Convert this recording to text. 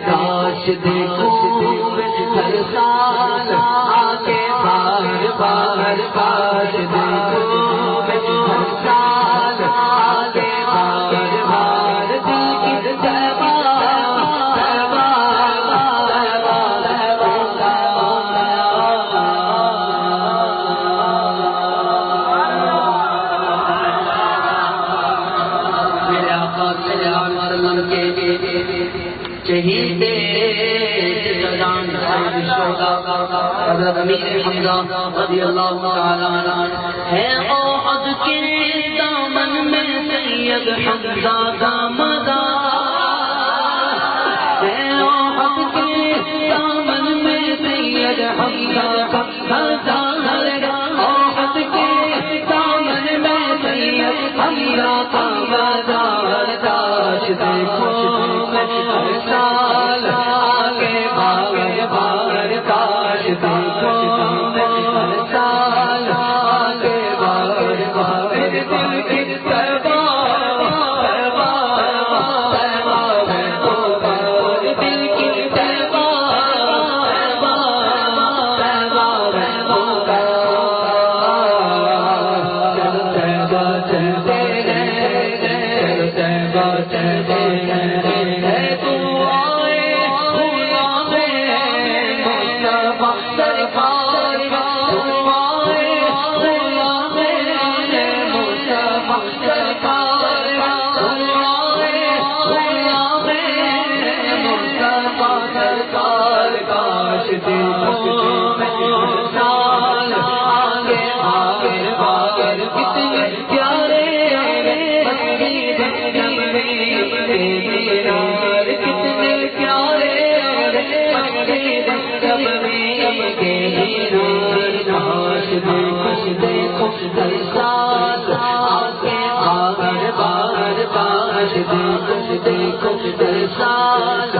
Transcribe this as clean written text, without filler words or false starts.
کاش دیکھو ہر سال آگے بار بار کاش دیکھو ہر سال آگے بار بار دل کی تہبا تہبا تہبا تہبا میرے آقا صلی اللہ علیہ وسلم کے شہید جان حضرت امیر حمزہ رضی اللہ تعالی عنہ ہے احد کے دامن میں سید حمزہ کا مزار ہے احد کے دامن میں سید حمزہ کا مزار احد کے دامن میں سید حمزہ کا مزار کاش دیکھو ہر سال آگے بار بار کاش دیکھو ہر سال آگے بار بار دل کی تہبا تہبا تہبا دل کی تہبا تہبا تہبا چلو تہبا چلتے چلو تہبا چلتے ہر سال آگے بار بار کاش دیکھو ہر سال